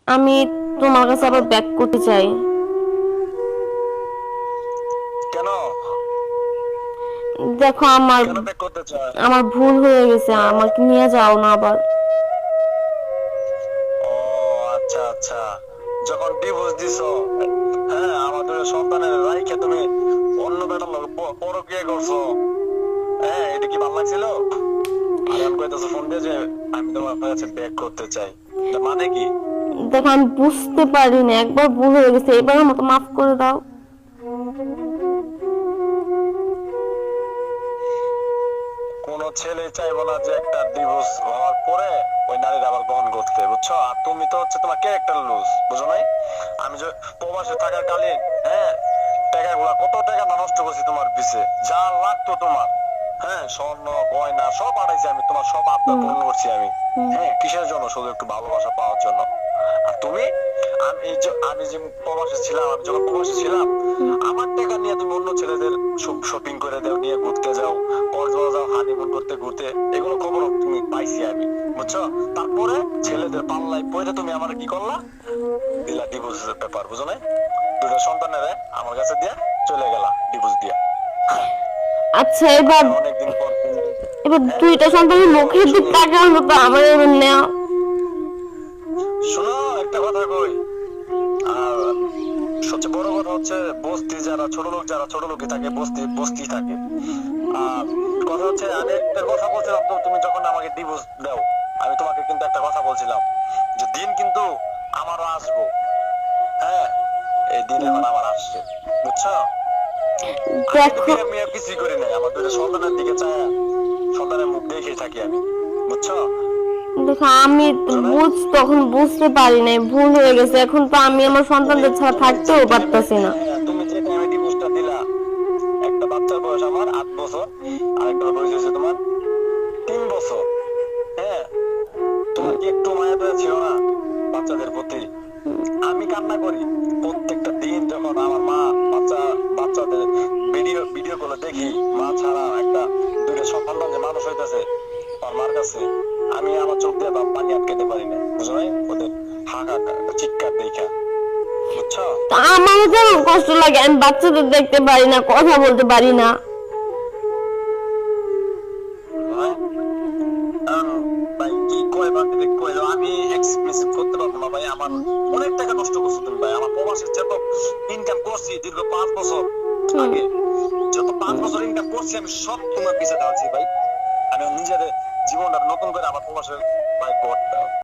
আমি তোমার কাছে আবার ব্যাক করতে চাই। কেন? দেখো আমার কেন ব্যাক করতে চায়? আমার ভুল হয়ে গেছে, আমাকে নিয়ে যাও না আবার। ও আচ্ছা আচ্ছা, যখন ডিভোর্স দিছো, হ্যাঁ, আমাদের সন্তানের রাইখে তুমি অন্য বেটার লোক পরকিয়া করছো, হ্যাঁ, এটা কি ভালো লাগছিল? আর আমি কইতাছো ফোন দিয়ে যে আমি তোমার কাছে ব্যাক করতে চাই, এটা মানে কি? দেখো আমি বুঝতে পারি না, একবার ভুল হয়ে গেছে, এবার আমাকে মাফ করে দাও। কোন ছেলে চাইবো না যে একটা ডিভোর্স হওয়ার পরে ওই নারীর আবার গ্রহণ করতে, বুঝছো? আর তুমি তো হচ্ছে তোমার ক্যারেক্টার লুজ, বুঝো নাই? আমি যে প্রবাসে থাকার কালীন, হ্যাঁ, টাকাগুলা কত টাকা না নষ্ট করছি তোমার পিছে, যা লাগতো তোমার, হ্যাঁ, স্বর্ণ গয়না সব পাঠাইছি আমি, তোমার সব আবদার হুম। পূরণ করছি আমি। হুম। হ্যাঁ, কিসের জন্য? শুধু একটু ভালোবাসা পাওয়ার জন্য। আর তুমি, আমি যে প্রবাসে ছিলাম, আমি যখন প্রবাসে ছিলাম, হুম। আমার টাকা নিয়ে তুমি অন্য ছেলেদের শপিং করে দাও, নিয়ে ঘুরতে যাও, কক্সবাজার যাও, হানিমুন করতে ঘুরতে, এগুলো খবর তুমি পাইছি আমি, বুঝছো? তারপরে ছেলেদের পাল্লায় পড়ে তুমি আমার কি করলা? দিলা ডিভোর্সের পেপার, বুঝো না? দুটো সন্তানের আমার কাছে দিয়া চলে গেলা ডিভোর্স দিয়া। আচ্ছা এবার আজকে অনেকদিন পর এবার হ্যাঁ, দুইটা সন্তানের মুখের দিক তাকানো তো আমার এবার নেওয়া। শোনো একটা কথা কই, আর সবচেয়ে বড় কথা হচ্ছে, বস্তি যারা ছোট লোক, যারা ছোট লোকে থাকে, বস্তি বস্তি থাকে। আর কথা হচ্ছে, আমি একটা কথা বলছিলাম তো, তুমি যখন আমাকে ডিভোর্স দাও, আমি তোমাকে কিন্তু একটা কথা বলছিলাম যে দিন কিন্তু আমারও আসবো, হ্যাঁ, এই দিন হুম। এখন আমার আসছে, বুঝছো? আমি কিন্তু দেখো বিয়ে মিয়ে কিছুই করি নাই, আমার দুটো সন্তানের দিকে চায়, সন্তানের মুখ দেখেই থাকি আমি, বুঝছো? দেখো আমি বুঝো না? তখন বুঝতে পারি নাই, ভুল হয়ে গেছে, এখন তো আমি আমার তুমি সন্তানদের ছাড়া তুমি যে থাকতেও টাইমে, পারতাছি না। হ্যাঁ হ্যাঁ, তুমি যে টাইমে ডিভোর্সটা দিলা, একটা বাচ্চার বয়স আমার 8 বছর, আর একটা বয়স হয়েছে তোমার 3 বছর, হ্যাঁ, তোমার কি একটু মায়া দয়া ছিল না বাচ্চাদের প্রতি? আমি কান্না করি প্রত্যেকটা দিন যখন আমার মা বাচ্চাদের ভিডিও ভিডিও গুলো দেখি, মা ছাড়া একটা দুইটা সন্তান যে মানুষ হইতেছে আমার মার কাছে, আমি আমার চোখ দিয়ে পানি আটকাতে পারি না, বুঝো নাই? ওদের হাহাকার চিৎকার দেখা, বুঝছো? তা আমারও যেমন কষ্ট লাগে, আমি বাচ্চাদের দেখতে পারি না, কথা বলতে পারি না। হ্যাঁ? ভাই কি কয় বান্ধবী কইলো, আমি এক্সপ্রেস করতে পারবো না ভাই, আমার অনেক টাকা নষ্ট করছো তুমি ভাই, আমার প্রবাসে যত ইনকাম করছি দীর্ঘ 5 বছর হুম। আগে, যত 5 বছর ইনকাম করছি আমি সব তোমার পিছে ঢালছি ভাই। আমি নিজের জীবনটা নতুন করে আমার প্রবাসে ভাই